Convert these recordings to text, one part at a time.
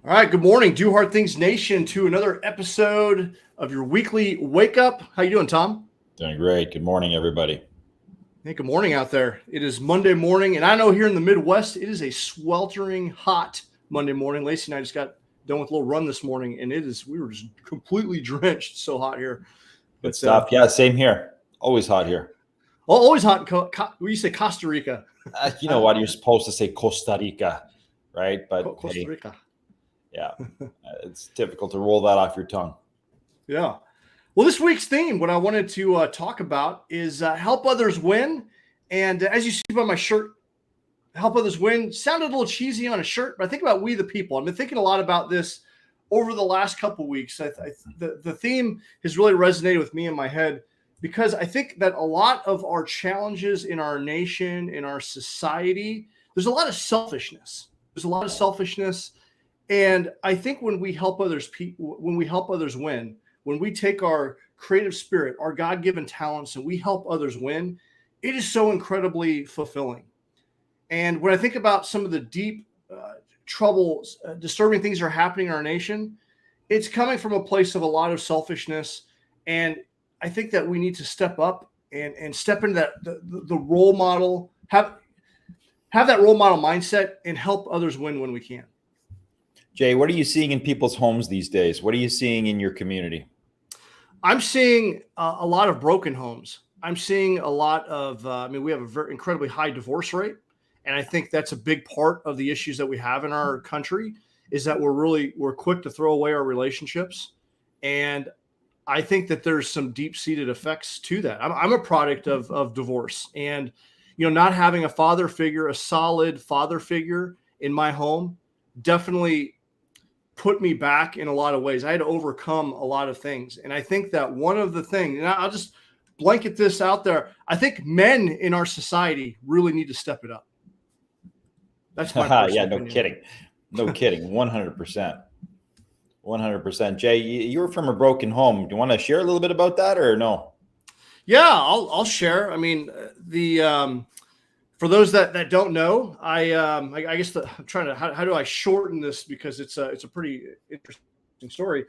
All right, good morning, Do Hard Things Nation, to another episode of your weekly wake up. How you doing, Tom? Doing great. Good morning, everybody. Hey, good morning out there. It is Monday morning, and I know here in the Midwest, it is a sweltering hot Monday morning. Lacey and I just got done with a little run this morning, and we were just completely drenched. So hot here. Good stuff. Yeah, same here. Always hot here. Always hot. You say Costa Rica. You know what? You're supposed to say Costa Rica, right? But Costa Rica. Yeah, it's difficult to roll that off your tongue. Yeah. Well, this week's theme, what I wanted to talk about is help others win. And as you see by my shirt, help others win sounded a little cheesy on a shirt, but I think about we the people. I've been thinking a lot about this over the last couple of weeks. The theme has really resonated with me in my head because I think that a lot of our challenges in our nation, in our society, there's a lot of selfishness. And I think when we help others, win, when we take our creative spirit, our God-given talents, and we help others win, it is so incredibly fulfilling. And when I think about some of the deep troubles, disturbing things that are happening in our nation, it's coming from a place of a lot of selfishness. And I think that we need to step up and step into that the role model, have that role model mindset and help others win when we can. Jay, what are you seeing in people's homes these days? What are you seeing in your community? I'm seeing a lot of broken homes. I'm seeing a lot of, we have a very incredibly high divorce rate. And I think that's a big part of the issues that we have in our country is that we're quick to throw away our relationships. And I think that there's some deep-seated effects to that. I'm a product of divorce and, not having a solid father figure in my home definitely put me back in a lot of ways. I had to overcome a lot of things. And I think that one of the things, and I'll just blanket this out there, I think men in our society really need to step it up. That's my yeah, opinion. No kidding. 100%. 100%. Jay, you're from a broken home. Do you want to share a little bit about that or no? Yeah, I'll share. For those that don't know, I guess I'm trying to how do I shorten this because it's a pretty interesting story.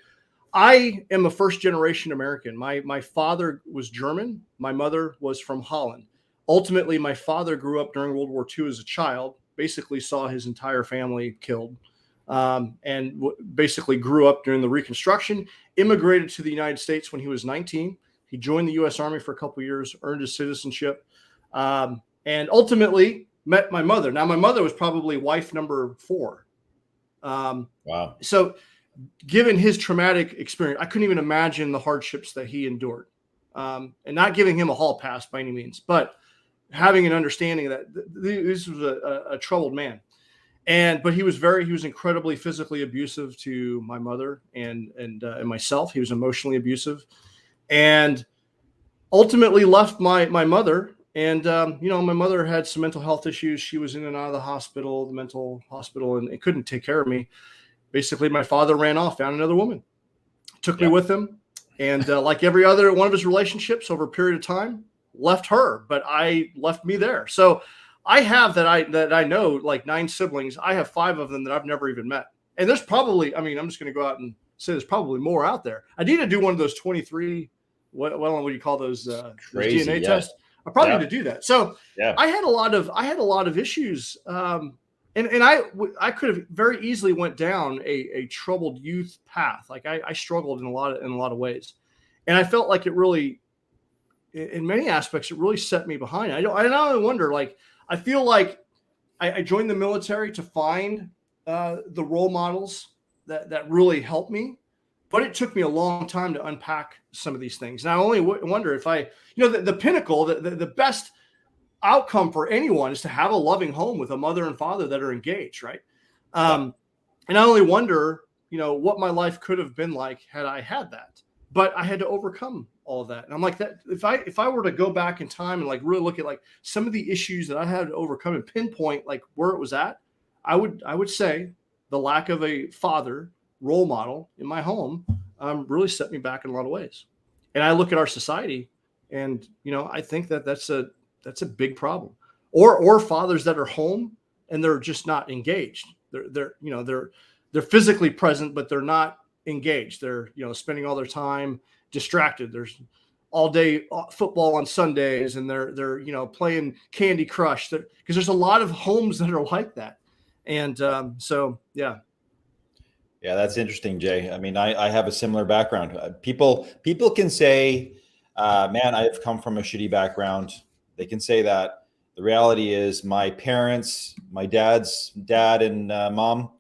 I am a first generation American. My father was German. My mother was from Holland. Ultimately, my father grew up during World War II as a child. Basically, saw his entire family killed, and basically grew up during the Reconstruction. Immigrated to the United States when he was 19. He joined the U.S. Army for a couple of years, earned his citizenship. And ultimately met my mother. Now, my mother was probably wife number 4. Wow. So given his traumatic experience, I couldn't even imagine the hardships that he endured. And not giving him a hall pass by any means, but having an understanding that this was a troubled man. But he was incredibly physically abusive to my mother and myself. He was emotionally abusive and ultimately left my mother. And, my mother had some mental health issues. She was in and out of the mental hospital, and it couldn't take care of me. Basically, my father ran off, found another woman, took me with him. And like every other one of his relationships over a period of time, left her, but I left me there. So I have that I know like 9 siblings. I have 5 of them that I've never even met. And there's probably, I'm just going to go out and say there's probably more out there. I need to do one of those 23, what do you call those DNA tests? I probably need to do that. So I had a lot of issues. And I could have very easily went down a troubled youth path. Like I struggled in a lot of ways. And I felt like it really, in many aspects, it really set me behind. I wonder, like, I feel like I joined the military to find the role models that really helped me. But it took me a long time to unpack some of these things. And I only wonder if the pinnacle, the best outcome for anyone is to have a loving home with a mother and father that are engaged, right? And I only wonder, what my life could have been like had I had that. But I had to overcome all of that. And I'm like that. If I were to go back in time and like really look at like some of the issues that I had to overcome and pinpoint like where it was at, I would say the lack of a father role model in my home really set me back in a lot of ways. And I look at our society and, I think that's a big problem. Or fathers that are home and they're just not engaged. They're they're physically present, but they're not engaged. They're, spending all their time distracted. There's all day football on Sundays, and they're playing Candy Crush, because there's a lot of homes that are like that. And so yeah. Yeah, that's interesting, Jay. I mean, I have a similar background. People can say, man, I've come from a shitty background. They can say that. The reality is my parents, my dad's dad and mom,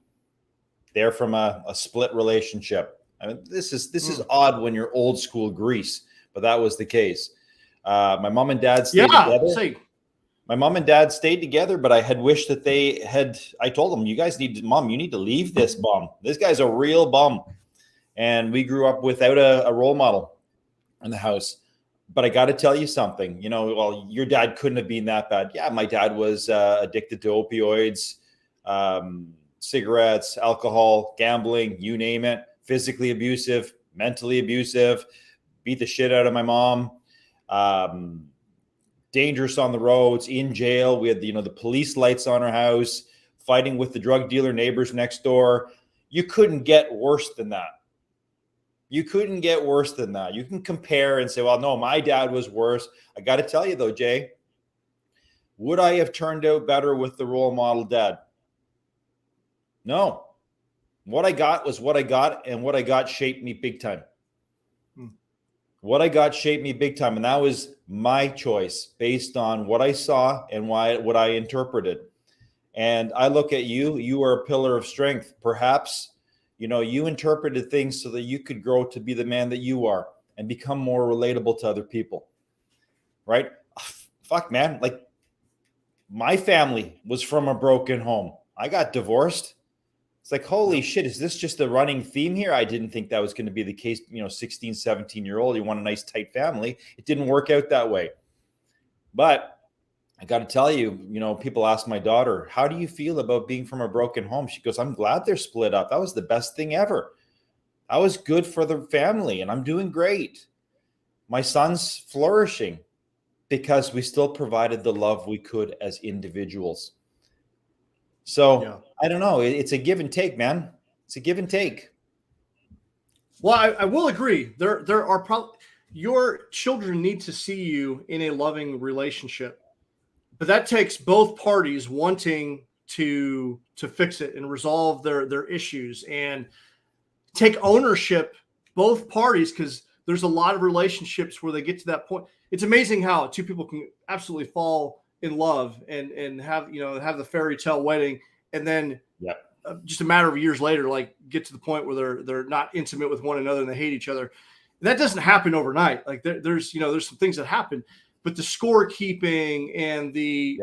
they're from a split relationship. I mean, this is odd when you're old school Greece, but that was the case. My mom and dad stayed together. My mom and dad stayed together, but I had wished that I told them, you need to leave this bum. This guy's a real bum. And we grew up without a role model in the house. But I got to tell you something, well, your dad couldn't have been that bad. Yeah, my dad was addicted to opioids, cigarettes, alcohol, gambling, you name it, physically abusive, mentally abusive, beat the shit out of my mom, dangerous on the roads, in jail. We had the police lights on our house, fighting with the drug dealer neighbors next door. You couldn't get worse than that. You couldn't get worse than that. You can compare and say, well, no, my dad was worse. I got to tell you though, Jay, would I have turned out better with the role model dad? No. What I got was what I got, and what I got shaped me big time. What I got shaped me big time, and that was my choice based on what I saw and what I interpreted. And I look at you. You are a pillar of strength. Perhaps, you interpreted things so that you could grow to be the man that you are and become more relatable to other people. Right? Fuck, man. Like, my family was from a broken home. I got divorced. It's like, holy shit, is this just a running theme here? I didn't think that was going to be the case. 16, 17-year-old, you want a nice tight family. It didn't work out that way. But I got to tell you, people ask my daughter, how do you feel about being from a broken home? She goes, I'm glad they're split up. That was the best thing ever. I was good for the family, and I'm doing great. My son's flourishing because we still provided the love we could as individuals. So yeah. I don't know. It's a give and take, man. It's a give and take. Well, I will agree. There are probably, your children need to see you in a loving relationship, but that takes both parties wanting to fix it and resolve their issues and take ownership, both parties, because there's a lot of relationships where they get to that point. It's amazing how two people can absolutely fall in love and have the fairy tale wedding, and then just a matter of years later, like, get to the point where they're not intimate with one another and they hate each other. That doesn't happen overnight. Like, there's some things that happen, but the scorekeeping and the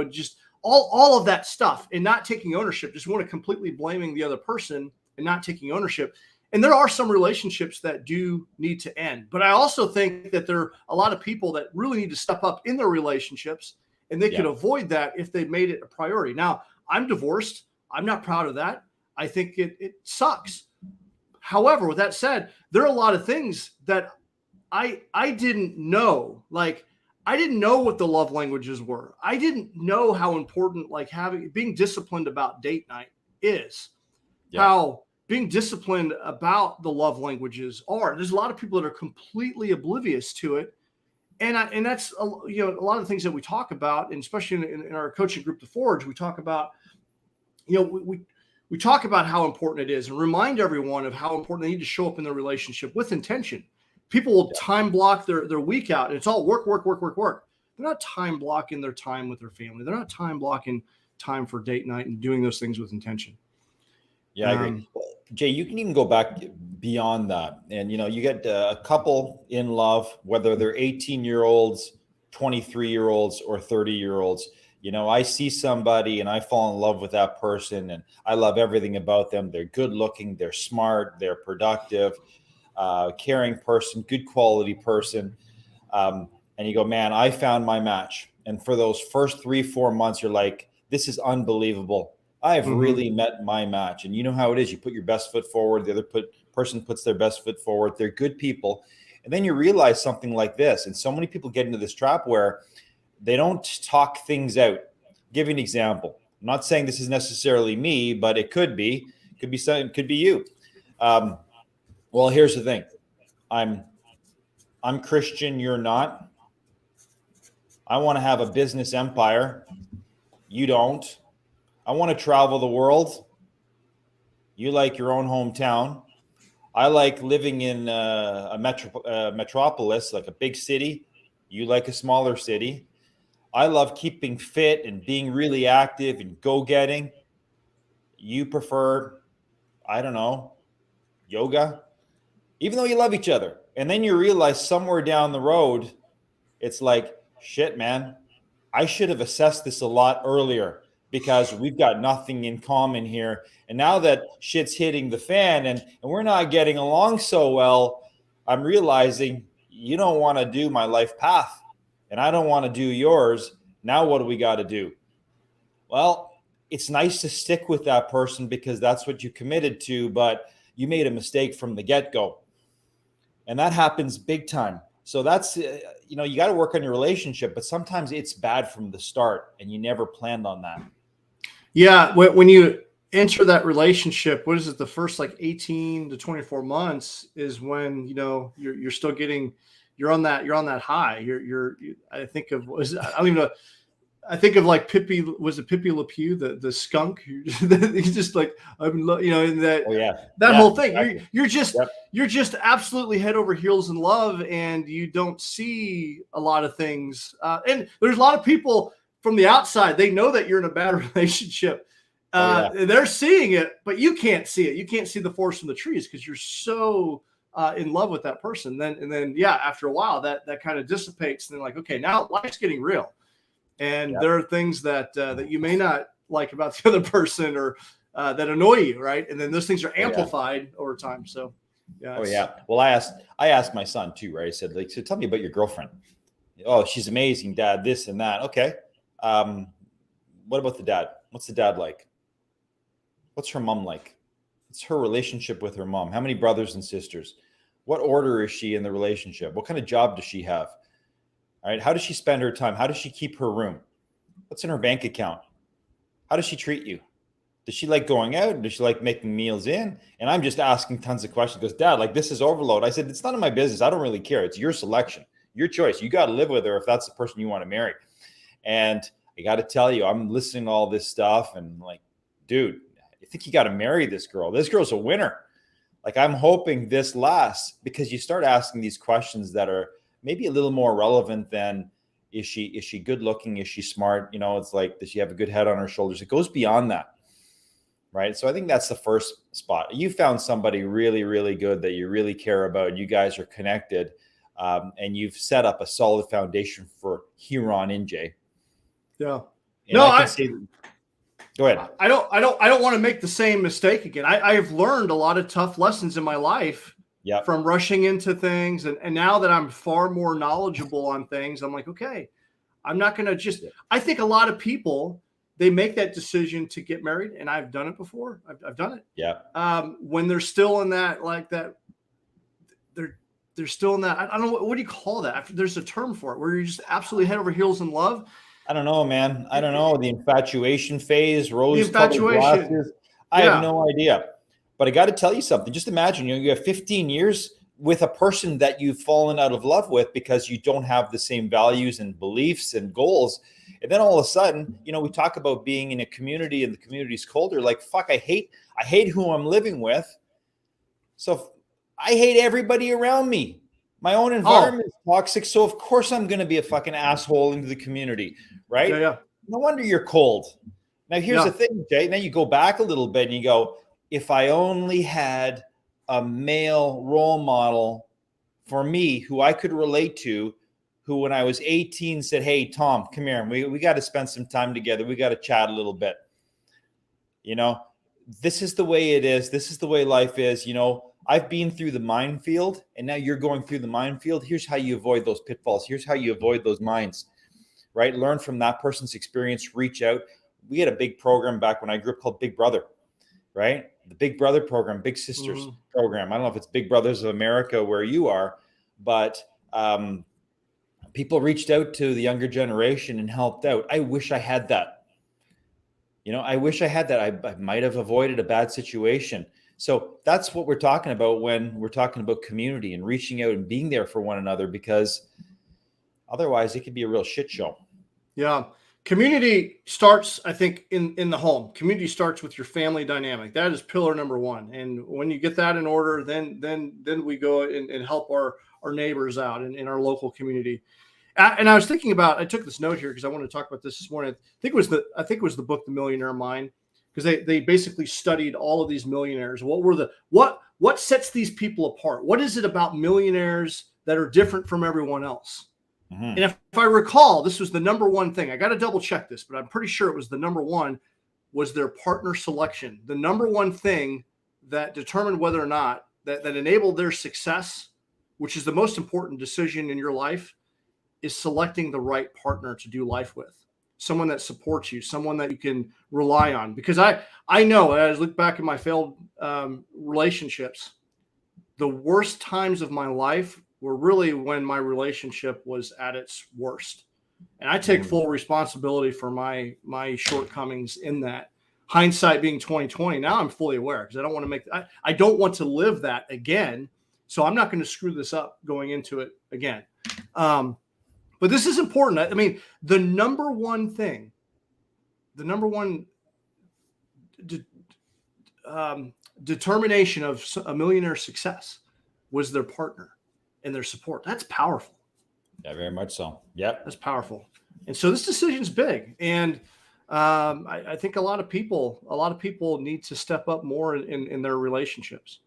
just all of that stuff, and not taking ownership, just want to completely blaming the other person and not taking ownership. And there are some relationships that do need to end, but I also think that there are a lot of people that really need to step up in their relationships, and they could avoid that if they made it a priority. Now, I'm divorced. I'm not proud of that. I think it sucks. However, with that said, there are a lot of things that I didn't know. Like, I didn't know what the love languages were. I didn't know how important, like, being disciplined about date night is. Yeah. How being disciplined about the love languages are. There's a lot of people that are completely oblivious to it. And that's a lot of the things that we talk about, and especially in our coaching group, The Forge, we talk about, we talk about how important it is, and remind everyone of how important they need to show up in their relationship with intention. People will time block their week out, and it's all work. They're not time blocking their time with their family. They're not time blocking time for date night and doing those things with intention. Yeah, I agree. Jay, you can even go back beyond that. And, you get a couple in love, whether they're 18-year-olds, 23-year-olds, or 30-year-olds. I see somebody and I fall in love with that person, and I love everything about them. They're good looking, they're smart, they're productive, caring person, good quality person. And you go, man, I found my match. And for those first 3-4 months, you're like, this is unbelievable. I've really met my match. And you know how it is. You put your best foot forward. The other person puts their best foot forward. They're good people. And then you realize something like this. And so many people get into this trap where they don't talk things out. I'll give you an example. I'm not saying this is necessarily me, but it could be. Could be something. Could be you. Well, here's the thing. I'm Christian. You're not. I want to have a business empire. You don't. I want to travel the world. You like your own hometown. I like living in a metropolis, like a big city. You like a smaller city. I love keeping fit and being really active and go-getting. You prefer, I don't know, yoga, even though you love each other. And then you realize somewhere down the road, it's like, shit, man, I should have assessed this a lot earlier because we've got nothing in common here. And now that shit's hitting the fan and we're not getting along so well, I'm realizing you don't want to do my life path and I don't want to do yours. Now what do we got to do? Well, it's nice to stick with that person because that's what you committed to, but you made a mistake from the get-go. And that happens big time. So that's, you got to work on your relationship, but sometimes it's bad from the start and you never planned on that. Yeah. When you enter that relationship, what is it? The first like 18 to 24 months is when, you're still getting, you're on that high. I think of, I don't even know. I think of like Pippi, was it Pippi LePew, the skunk? He's just like, in that, oh, yeah. that yeah, whole thing. Exactly. You're just absolutely head over heels in love, and you don't see a lot of things. And there's a lot of people from the outside, they know that you're in a bad relationship. They're seeing it, but you can't see it. You can't see the forest from the trees because you're so in love with that person. Then after a while, that kind of dissipates. And they're like, okay, now life's getting real. And there are things that you may not like about the other person or that annoy you, right? And then those things are amplified over time. So, yeah. Oh yeah. Well, I asked my son too, right? I said, so tell me about your girlfriend. Oh, she's amazing, Dad. This and that. Okay. What about the dad? What's the dad like? What's her mom like? What's her relationship with her mom? How many brothers and sisters? What order is she in the relationship? What kind of job does she have? All right. How does she spend her time? How does she keep her room? What's in her bank account? How does she treat you? Does she like going out? Does she like making meals in? And I'm just asking tons of questions. He goes, Dad, like this is overload. I said, it's none of my business. I don't really care. It's your selection, your choice. You got to live with her if that's the person you want to marry. And I got to tell you, I'm listening to all this stuff and like, dude, I think you got to marry this girl. This girl's a winner. Like I'm hoping this lasts because you start asking these questions that are maybe a little more relevant than is she good looking? Is she smart? It's like, does she have a good head on her shoulders? It goes beyond that. Right. So I think that's the first spot. You found somebody really, really good that you really care about. You guys are connected and you've set up a solid foundation for here on in, Jay. Yeah. And go ahead. I don't want to make the same mistake again. I have learned a lot of tough lessons in my life from rushing into things. And now that I'm far more knowledgeable on things, I'm like, okay, I'm not going to I think a lot of people, they make that decision to get married. And I've done it before. I've done it. Yeah. When they're still in that, like that, they're still in that. I don't know. What do you call that? There's a term for it where you're just absolutely head over heels in love. I don't know, man. I don't know. The infatuation phase, rose-colored glasses. I have no idea. But I got to tell you something. Just imagine, you have 15 years with a person that you've fallen out of love with because you don't have the same values and beliefs and goals. And then all of a sudden, we talk about being in a community and the community's colder. Like, fuck, I hate who I'm living with. So I hate everybody around me. My own environment is toxic. So of course I'm going to be a fucking asshole into the community. Right? Yeah. No wonder you're cold. Now here's the thing, Jay. Now you go back a little bit and you go, if I only had a male role model for me who I could relate to, who when I was 18 said, hey, Tom, come here. We got to spend some time together. We got to chat a little bit. This is the way it is. This is the way life is. I've been through the minefield and now you're going through the minefield. Here's how you avoid those pitfalls. Here's how you avoid those mines, right? Learn from that person's experience, reach out. We had a big program back when I grew up called Big Brother, right? The Big Brother program, Big Sisters program. I don't know if it's Big Brothers of America where you are, but people reached out to the younger generation and helped out. I wish I had that. I wish I had that. I might have avoided a bad situation. So that's what we're talking about when we're talking about community and reaching out and being there for one another, because otherwise it could be a real shit show. Yeah. Community starts, I think, in the home. Community starts with your family dynamic. That is pillar number one. And when you get that in order, then we go and help our neighbors out in our local community. And I was thinking about, I took this note here because I wanted to talk about this morning. I think it was the book, The Millionaire Mind, because they basically studied all of these millionaires. What sets these people apart? What is it about millionaires that are different from everyone else? Mm-hmm. And if I recall, this was the number one thing. I got to double check this, but I'm pretty sure it was the number one, was their partner selection. The number one thing that determined whether or not that enabled their success, which is the most important decision in your life, is selecting the right partner to do life with. Someone that supports you, someone that you can rely on. Because I know, as I look back at my failed relationships, the worst times of my life were really when my relationship was at its worst. And I take full responsibility for my shortcomings in that. Hindsight being 2020, now I'm fully aware, because I don't want to I don't want to live that again. So I'm not going to screw this up going into it again. But this is important. I mean, the number one determination of a millionaire's success was their partner and their support. That's powerful. Yeah, very much so. Yep. That's powerful. And so this decision's big. And I think a lot of people need to step up more in their relationships.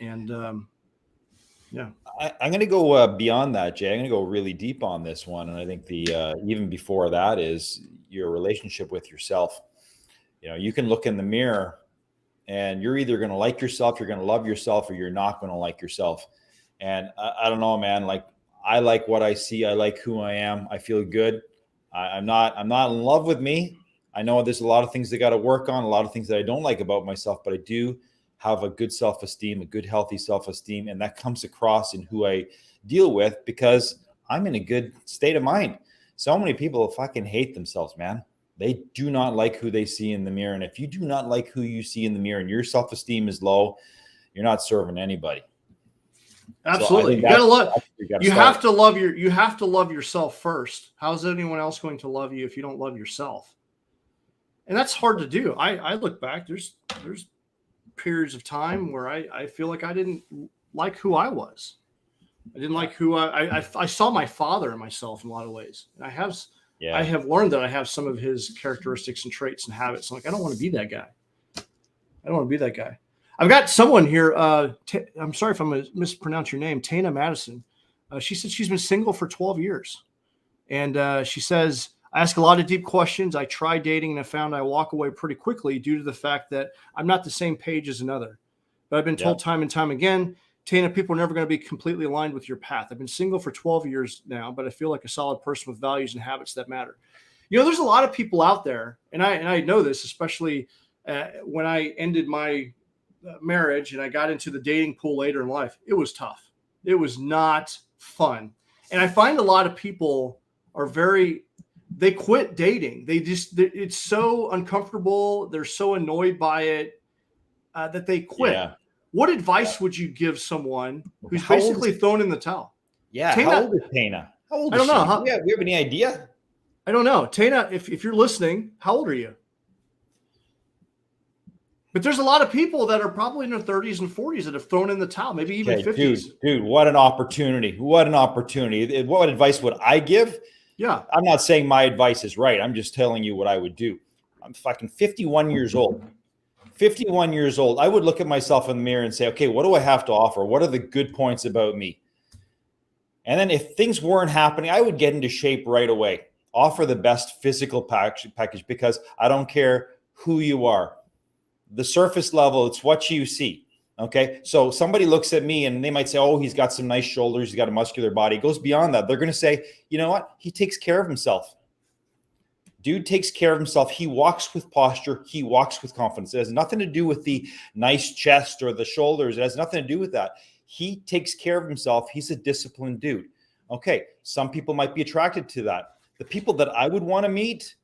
And yeah, I'm going to go beyond that, Jay. I'm going to go really deep on this one. And I think the even before that is your relationship with yourself. You can look in the mirror and you're either going to like yourself, you're going to love yourself, or you're not going to like yourself. And I don't know, man, like, I like what I see. I like who I am. I feel good. I'm not in love with me. I know there's a lot of things that got to work on, a lot of things that I don't like about myself, but I do have a good self-esteem, a good, healthy self-esteem. And that comes across in who I deal with because I'm in a good state of mind. So many people fucking hate themselves, man. They do not like who they see in the mirror. And if you do not like who you see in the mirror and your self-esteem is low, you're not serving anybody. Absolutely. So you have to love yourself first. How's anyone else going to love you if you don't love yourself? And that's hard to do. I look back, there's periods of time where I feel like I didn't like who I was. I didn't like who I saw my father in myself in a lot of ways. And I have learned that I have some of his characteristics and traits and habits. I'm like, I don't want to be that guy. I've got someone here. I'm sorry if I'm going to mispronounce your name, Tana Madison. She said she's been single for 12 years. And she says, I ask a lot of deep questions. I try dating and I found I walk away pretty quickly due to the fact that I'm not the same page as another. But I've been told time and time again, Tana, people are never going to be completely aligned with your path. I've been single for 12 years now, but I feel like a solid person with values and habits that matter. There's a lot of people out there, and I know this, especially when I ended my marriage and I got into the dating pool later in life. It was tough. It was not fun. And I find a lot of people they quit dating. It's so uncomfortable. They're so annoyed by it that they quit. Yeah. What advice would you give someone who's basically thrown in the towel? Yeah. How old is Tana? How old is she? I don't know. Do you have any idea? I don't know. Tana, if you're listening, how old are you? But there's a lot of people that are probably in their 30s and 40s that have thrown in the towel, maybe even 50s. Dude, what an opportunity. What an opportunity. What advice would I give? Yeah. I'm not saying my advice is right. I'm just telling you what I would do. I'm fucking 51 years old. 51 years old. I would look at myself in the mirror and say, okay, what do I have to offer? What are the good points about me? And then if things weren't happening, I would get into shape right away. Offer the best physical package because I don't care who you are. The surface level, it's what you see. Okay. So somebody looks at me and they might say, oh, he's got some nice shoulders. He's got a muscular body. It goes beyond that. They're going to say, you know what? He takes care of himself. Dude takes care of himself. He walks with posture. He walks with confidence. It has nothing to do with the nice chest or the shoulders. It has nothing to do with that. He takes care of himself. He's a disciplined dude. Okay. Some people might be attracted to that. The people that I would want to meet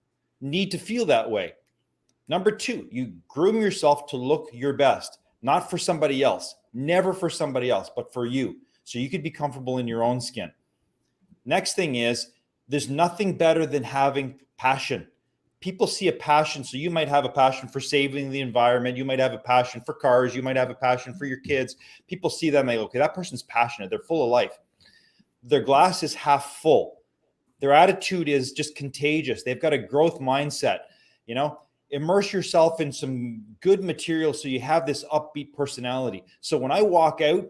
need to feel that way. Number two, you groom yourself to look your best, not for somebody else, never for somebody else, but for you. So you could be comfortable in your own skin. Next thing is, there's nothing better than having passion. People see a passion. So you might have a passion for saving the environment. You might have a passion for cars. You might have a passion for your kids. People see them, they go, okay, that person's passionate. They're full of life. Their glass is half full. Their attitude is just contagious. They've got a growth mindset. You know, immerse yourself in some good material so you have this upbeat personality. So when I walk out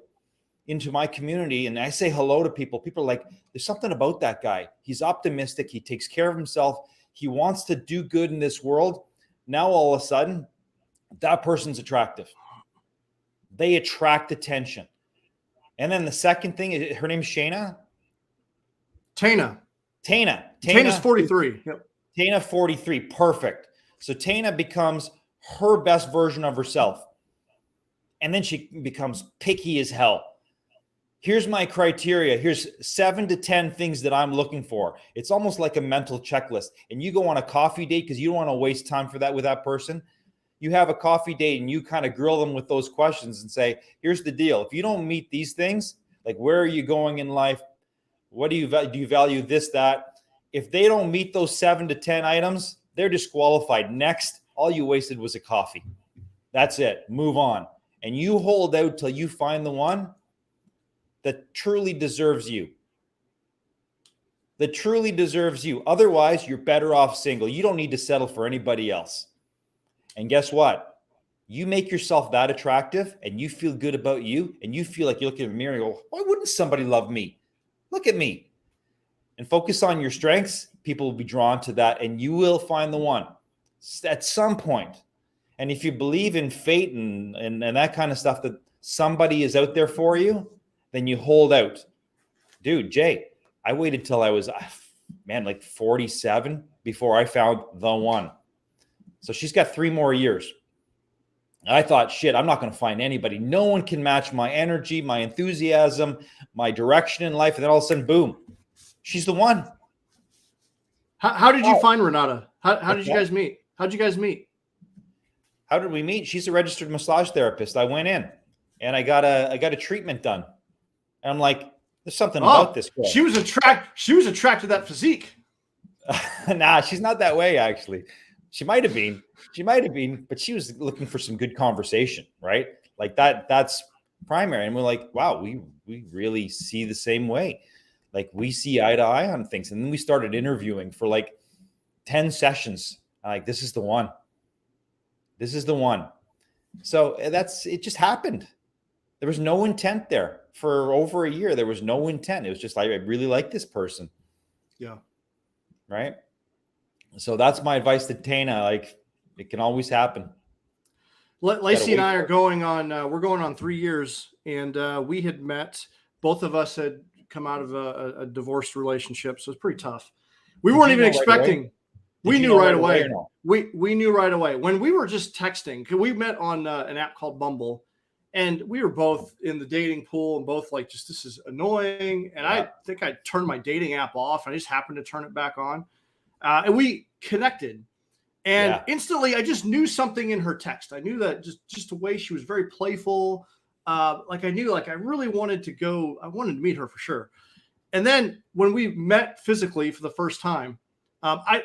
into my community and I say hello to people, people are like, there's something about that guy. He's optimistic. He takes care of himself. He wants to do good in this world. Now, all of a sudden, that person's attractive. They attract attention. And then the second thing, her name's Shayna? Tana. Tana's 43. Yep. Tana 43. Perfect. So Tana becomes her best version of herself. And then she becomes picky as hell. Here's my criteria. Here's 7 to 10 things that I'm looking for. It's almost like a mental checklist. And you go on a coffee date because you don't want to waste time for that with that person. You have a coffee date and you kind of grill them with those questions and say, here's the deal. If you don't meet these things, like where are you going in life? What do you value this, that? If they don't meet those 7 to 10 items, they're disqualified. Next, all you wasted was a coffee. That's it. Move on. And you hold out till you find the one that truly deserves you. That truly deserves you. Otherwise, you're better off single. You don't need to settle for anybody else. And guess what? You make yourself that attractive and you feel good about you and you feel like you look in the mirror and go, why wouldn't somebody love me? Look at me. And focus on your strengths. People will be drawn to that and you will find the one at some point. And if you believe in fate and that kind of stuff, that somebody is out there for you, then you hold out. Dude, Jay, I waited till I was, like 47 before I found the one. So she's got 3 more years. I thought, shit, I'm not going to find anybody. No one can match my energy, my enthusiasm, my direction in life. And then all of a sudden, boom, she's the one. How did you find Renata? How did you guys meet? How did you guys meet? How did we meet? She's a registered massage therapist. I went in and I got a treatment done. And I'm like, there's something about this girl. She was attracted to that physique. Nah, she's not that way, actually. She might have been, but she was looking for some good conversation, right? Like that's primary. And we're like, wow, we really see the same way. Like we see eye to eye on things. And then we started interviewing for like 10 sessions. I'm like, this is the one. This is the one. So it just happened. There was no intent there. For over a year, there was no intent. It was just like, I really like this person. Yeah. Right. So that's my advice to Tana. Like, it can always happen. Lacey and I are going on, we're going on 3 years, and we had met, both of us had come out of a divorced relationship. So it's pretty tough. We weren't even expecting, we knew right away. We knew right away when we were just texting, because we met on an app called Bumble. And we were both in the dating pool and both like, just, this is annoying. And I think I turned my dating app off. And I just happened to turn it back on. And we connected. And instantly I just knew something in her text. I knew that just the way she was very playful. Like I knew, like I really wanted to go. I wanted to meet her for sure. And then when we met physically for the first time,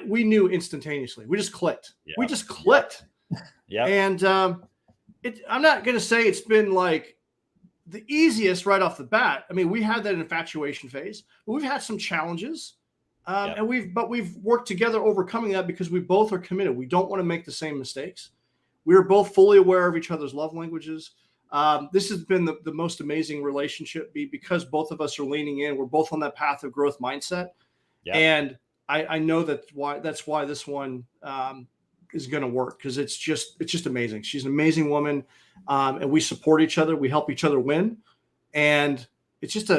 we knew instantaneously. We just clicked. Yeah. We just clicked. Yeah. And I'm not going to say it's been like the easiest right off the bat. I mean, we had that infatuation phase, but we've had some challenges, and we've worked together overcoming that because we both are committed. We don't want to make the same mistakes. We are both fully aware of each other's love languages. This has been the most amazing relationship because both of us are leaning in. We're both on that path of growth mindset. Yeah. And I know that's why this one, is going to work, because it's just amazing. She's an amazing woman, and we support each other. We help each other win, and it's just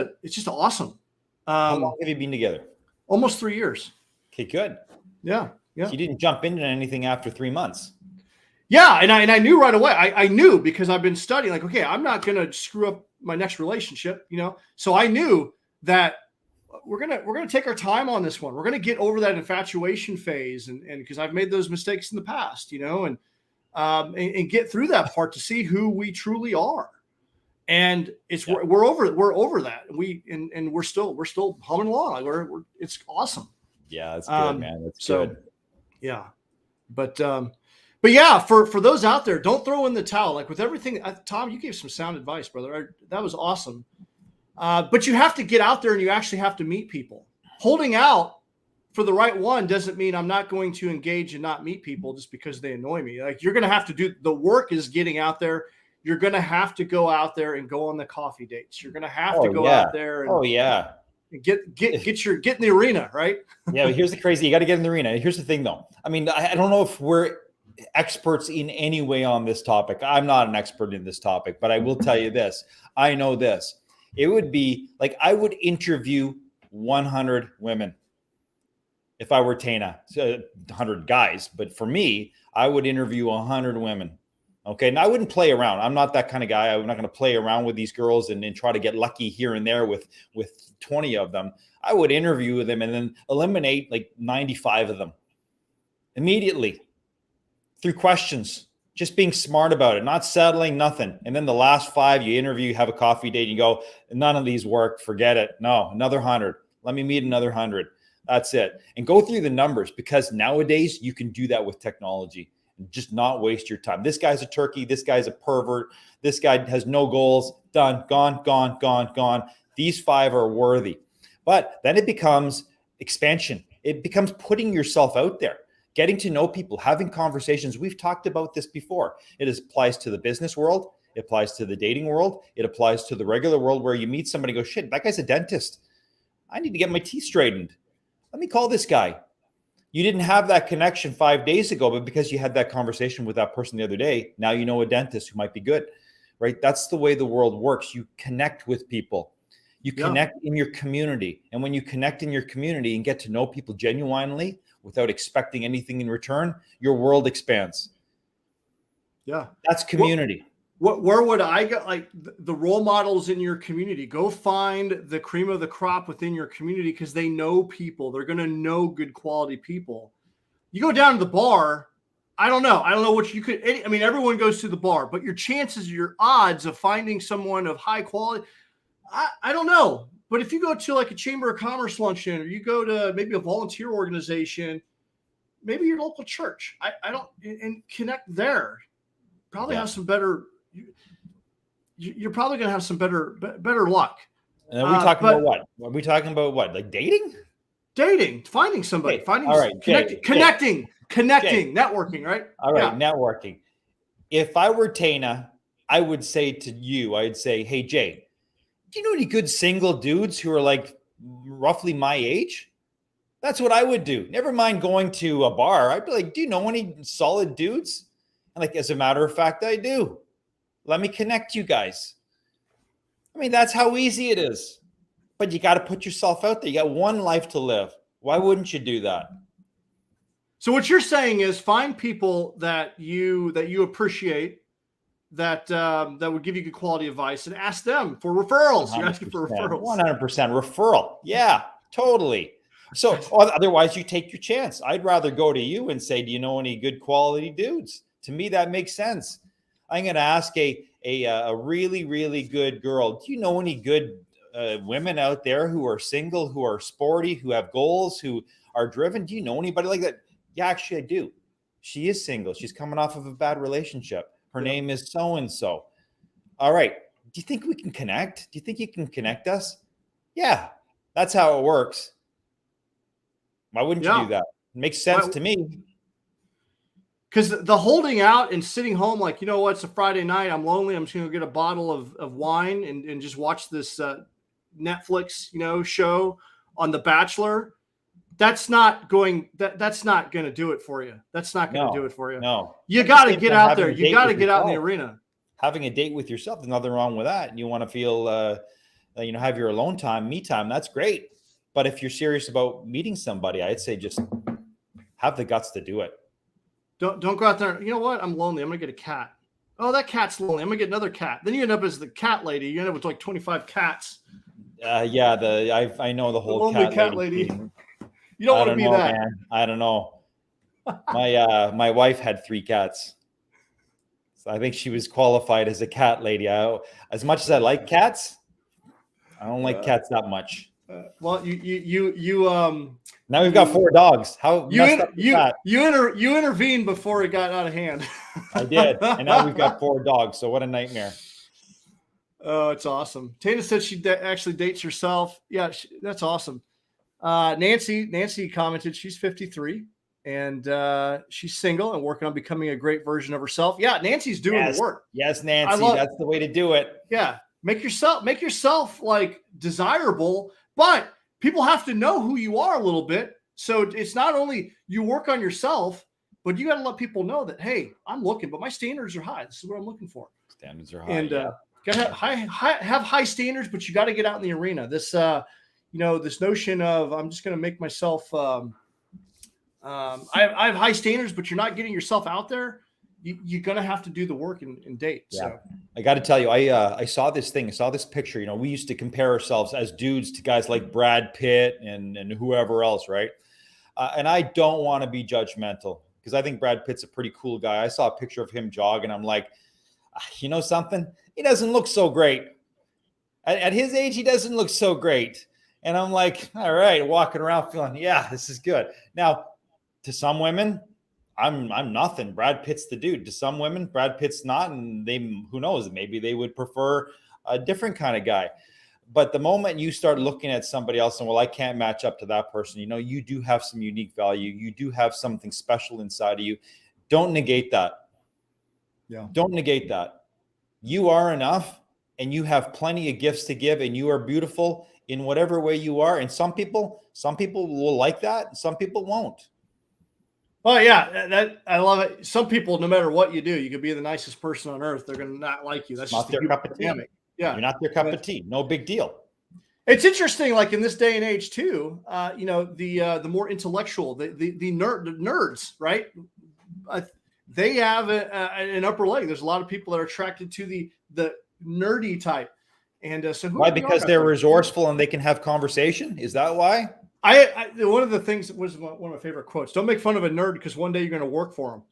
awesome. How long have you been together? Almost 3 years. Okay, good. Yeah. You didn't jump into anything after 3 months. Yeah, and I knew right away. I knew because I've been studying. Like, okay, I'm not going to screw up my next relationship, So I knew that we're gonna take our time on this one. We're gonna get over that infatuation phase, and because I've made those mistakes in the past, and get through that part to see who we truly are. And we're over that. We're still humming along. Like it's awesome. Yeah, that's good, man. That's good. Yeah, but yeah, for those out there, don't throw in the towel. Like with everything, Tom, you gave some sound advice, brother. That was awesome. But you have to get out there and you actually have to meet people. Holding out for the right one doesn't mean I'm not going to engage and not meet people just because they annoy me. Like you're going to have to do the work is getting out there. You're going to have to go out there and go on the coffee dates. You're going to have to go out there. And get in the arena, right? Yeah, but here's the crazy. You got to get in the arena. Here's the thing, though. I mean, I don't know if we're experts in any way on this topic. I'm not an expert in this topic, but I will tell you this. I know this. It would be like I would interview 100 women if I were Tana. So 100 guys, but for me, I would interview 100 women. Okay, and I wouldn't play around. I'm not that kind of guy. I'm not going to play around with these girls and try to get lucky here and there with 20 of them. I would interview them and then eliminate like 95 of them immediately through questions, just being smart about it, not settling, nothing. And then the last 5 you interview, you have a coffee date, and you go, none of these work, forget it. No, another 100. Let me meet another 100. That's it. And go through the numbers, because nowadays you can do that with technology. Just not waste your time. This guy's a turkey. This guy's a pervert. This guy has no goals. Done, gone. These 5 are worthy. But then it becomes expansion. It becomes putting yourself out there, getting to know people, having conversations. We've talked about this before. It applies to the business world. It applies to the dating world. It applies to the regular world where you meet somebody and go, shit, that guy's a dentist. I need to get my teeth straightened. Let me call this guy. You didn't have that connection 5 days ago, but because you had that conversation with that person the other day, now you know a dentist who might be good, right? That's the way the world works. You connect with people. You connect in your community. And when you connect in your community and get to know people genuinely without expecting anything in return, your world expands. Yeah. That's community. Where would I go? Like the role models in your community, go find the cream of the crop within your community, because they know people. They're going to know good quality people. You go down to the bar. I don't know what you could. I mean, everyone goes to the bar, but your odds of finding someone of high quality, I don't know. But if you go to like a Chamber of Commerce luncheon, or you go to maybe a volunteer organization, maybe your local church, I don't, and connect there. Probably have some better. You're probably going to have some better luck. And are we talking about what? Are we talking about what? Like dating, finding somebody, connecting, networking, right? All right, networking. If I were Tana, I would say to you, I'd say, hey, Jay, do you know any good single dudes who are like roughly my age? That's what I would do. Never mind going to a bar. I'd be like, do you know any solid dudes? And like, as a matter of fact, I do. Let me connect you guys. I mean, that's how easy it is. But you got to put yourself out there. You got one life to live. Why wouldn't you do that? So what you're saying is find people that you appreciate, that would give you good quality advice, and ask them for referrals. You're asking for referrals. 100% referral. Yeah, totally. So otherwise, you take your chance. I'd rather go to you and say, do you know any good quality dudes? To me, that makes sense. I'm going to ask a really, really good girl, do you know any good women out there who are single, who are sporty, who have goals, who are driven? Do you know anybody like that? Yeah, actually, I do. She is single. She's coming off of a bad relationship. Her name is so-and-so. All right. Do you think we can connect? Do you think you can connect us? Yeah, that's how it works. Why wouldn't you do that? It makes sense to me. Because the holding out and sitting home, like, you know what, it's a Friday night, I'm lonely, I'm just going to get a bottle of wine and just watch this Netflix, show on The Bachelor. That's not going to do it for you. That's not going to do it for you. No. You got to get out there. You got to get out in the arena. Having a date with yourself, there's nothing wrong with that. And you want to feel, have your alone time, me time. That's great. But if you're serious about meeting somebody, I'd say just have the guts to do it. Don't go out there. You know what? I'm lonely. I'm going to get a cat. Oh, that cat's lonely. I'm going to get another cat. Then you end up as the cat lady. You end up with like 25 cats. I know the whole lonely cat lady. lady. You don't want to be that. Man. I don't know. My wife had 3 cats. So I think she was qualified as a cat lady. As much as I like cats, I don't like cats that much. Well, now we've got 4 dogs. How messed up is that? You intervened before it got out of hand. I did, and now we've got 4 dogs. So what a nightmare. Oh, it's awesome. Tana said she actually dates herself. Yeah, that's awesome. Nancy commented she's 53 and she's single and working on becoming a great version of herself. Yeah, Nancy's doing the work. Yes, Nancy, that's the way to do it. Yeah, make yourself like desirable, but people have to know who you are a little bit. So it's not only you work on yourself, but you got to let people know that, hey, I'm looking, but my standards are high. This is what I'm looking for. Standards are high. And gotta have high standards, but you got to get out in the arena. This this notion of I'm just going to make myself. I have high standards, but you're not getting yourself out there. You're going to have to do the work and date. Yeah. So I got to tell you, I saw this picture. You know, we used to compare ourselves as dudes to guys like Brad Pitt and whoever else, right? And I don't want to be judgmental because I think Brad Pitt's a pretty cool guy. I saw a picture of him jogging. I'm like, you know something? He doesn't look so great. At his age, he doesn't look so great. And I'm like, all right, walking around feeling, yeah, this is good. Now, to some women, I'm nothing. Brad Pitt's the dude. To some women, Brad Pitt's not, and who knows, maybe they would prefer a different kind of guy. But the moment you start looking at somebody else and, well, I can't match up to that person, you know, you do have some unique value. You do have something special inside of you. Don't negate that. Yeah. Don't negate that. You are enough, and you have plenty of gifts to give, and you are beautiful in whatever way you are. And some people will like that, and some people won't. Oh yeah, that I love it. Some people, no matter what you do, you could be the nicest person on earth, they're going to not like you. That's not just their cup of tea. Yeah, you're not their cup of tea. No big deal. It's interesting, like in this day and age too. The more intellectual, the nerds, right? They have an upper leg. There's a lot of people that are attracted to the nerdy type, and so why? Because they're resourceful and they can have conversation. Is that why? One of the things that was one of my favorite quotes. Don't make fun of a nerd because one day you're going to work for him.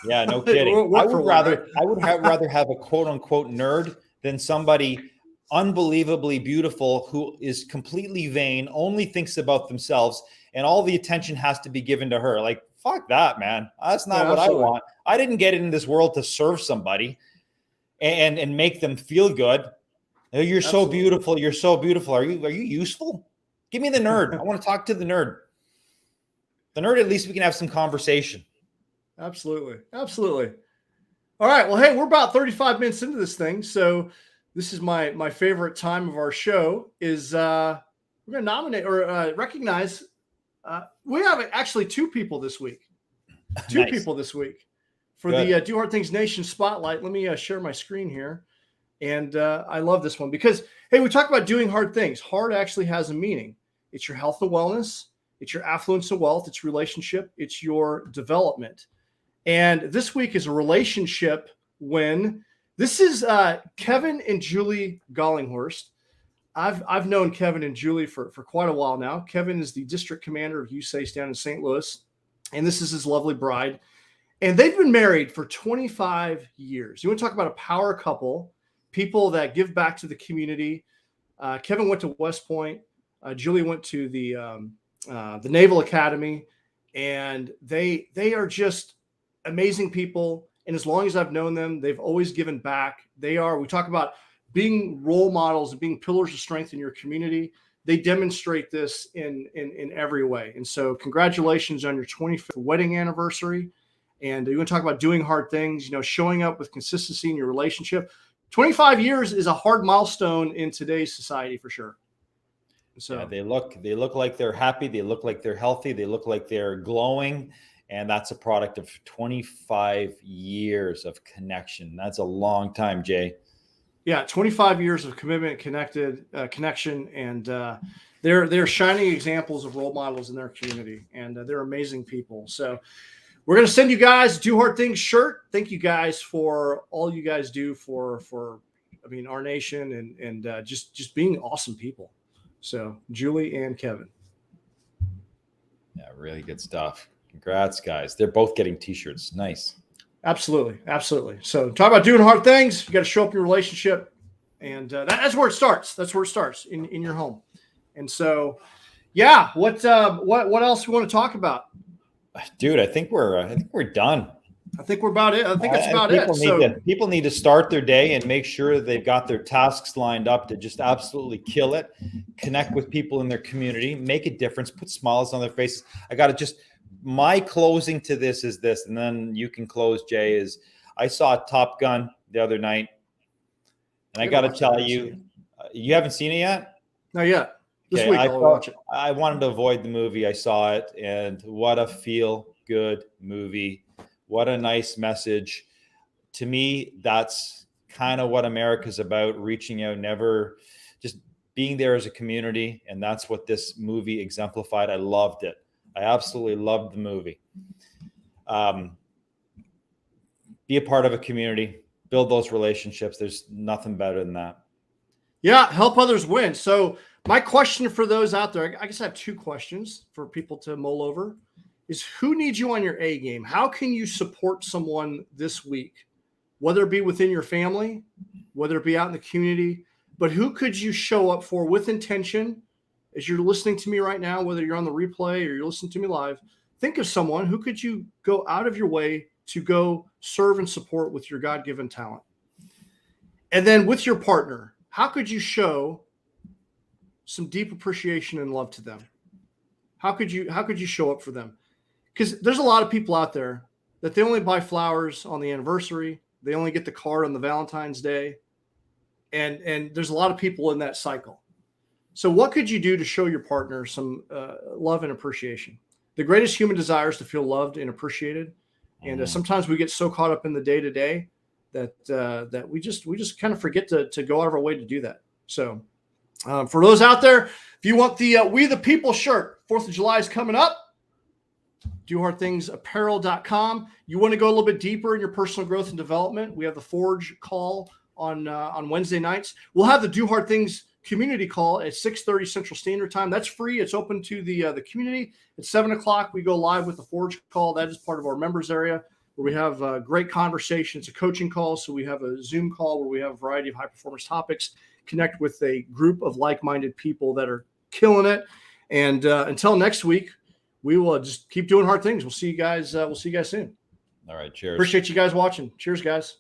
Yeah, no kidding. I would rather have a quote unquote nerd than somebody unbelievably beautiful who is completely vain, only thinks about themselves, and all the attention has to be given to her. Like, fuck that, man. That's not what absolutely. I want. I didn't get in this world to serve somebody and make them feel good. You're so beautiful. You're so beautiful. Are you useful? Give me the nerd. I want to talk to the nerd. The nerd, at least we can have some conversation. Absolutely. Absolutely. All right. Well, hey, we're about 35 minutes into this thing. So this is my favorite time of our show is we're going to nominate or recognize. We have actually 2 people this week. 2 nice. People this week for Good. The Do Hard Things Nation Spotlight. Let me share my screen here. And I love this one because, hey, we talk about doing hard things. Hard actually has a meaning. It's your health and wellness. It's your affluence and wealth. It's relationship. It's your development. And this week is a relationship win. This is Kevin and Julie Gollinghorst. I've known Kevin and Julie for quite a while now. Kevin is the district commander of USACE down in St. Louis. And this is his lovely bride. And they've been married for 25 years. You want to talk about a power couple, people that give back to the community. Kevin went to West Point. Julie went to the Naval Academy, and they are just amazing people. And as long as I've known them, they've always given back. We talk about being role models and being pillars of strength in your community. They demonstrate this in every way. And so congratulations on your 25th wedding anniversary. And you want to talk about doing hard things, showing up with consistency in your relationship. 25 years is a hard milestone in today's society for sure. So yeah, they look like they're happy. They look like they're healthy. They look like they're glowing. And that's a product of 25 years of connection. That's a long time, Jay. Yeah, 25 years of commitment, connection, and they're shining examples of role models in their community, and they're amazing people. So we're going to send you guys Do Hard Things shirt. Thank you guys for all you guys do for our nation and just being awesome people. So Julie and Kevin. Yeah, really good stuff. Congrats, guys. They're both getting t-shirts. Nice. Absolutely. Absolutely. So talk about doing hard things. You got to show up your relationship. And that's where it starts. That's where it starts in your home. And so, yeah, what else we want to talk about? Dude, I think we're done. I think we're about it. I think that's about it. People need to start their day and make sure they've got their tasks lined up to just absolutely kill it, connect with people in their community, make a difference, put smiles on their faces. My closing to this is this, and then you can close, Jay, is I saw Top Gun the other night, and I got to tell you, you haven't seen it yet? Not yet. This week I'll watch it. I wanted to avoid the movie. I saw it, and what a feel-good movie. What a nice message. To me, that's kind of what America's about, reaching out, never just being there as a community. And that's what this movie exemplified. I loved it. I absolutely loved the movie. Be a part of a community, build those relationships. There's nothing better than that. Yeah, help others win. So my question for those out there, I guess I have two questions for people to mull over. Is who needs you on your A game? How can you support someone this week, whether it be within your family, whether it be out in the community, but who could you show up for with intention as you're listening to me right now, whether you're on the replay or you're listening to me live? Think of someone who could you go out of your way to go serve and support with your God-given talent. And then with your partner, how could you show some deep appreciation and love to them? How could you show up for them? Because there's a lot of people out there that they only buy flowers on the anniversary. They only get the card on the Valentine's Day. And there's a lot of people in that cycle. So what could you do to show your partner some love and appreciation? The greatest human desire is to feel loved and appreciated. And sometimes we get so caught up in the day-to-day that we just kind of forget to go out of our way to do that. So for those out there, if you want the We the People shirt, 4th of July is coming up. DoHardThingsApparel.com. You want to go a little bit deeper in your personal growth and development. We have the Forge call on Wednesday nights. We'll have the Do Hard Things community call at 6:30 Central Standard Time. That's free. It's open to the community. At 7 o'clock, we go live with the Forge call. That is part of our members area where we have great conversations. It's a coaching call. So we have a Zoom call where we have a variety of high performance topics, connect with a group of like-minded people that are killing it. And until next week, we will just keep doing hard things. We'll see you guys. We'll see you guys soon. All right. Cheers. Appreciate you guys watching. Cheers, guys.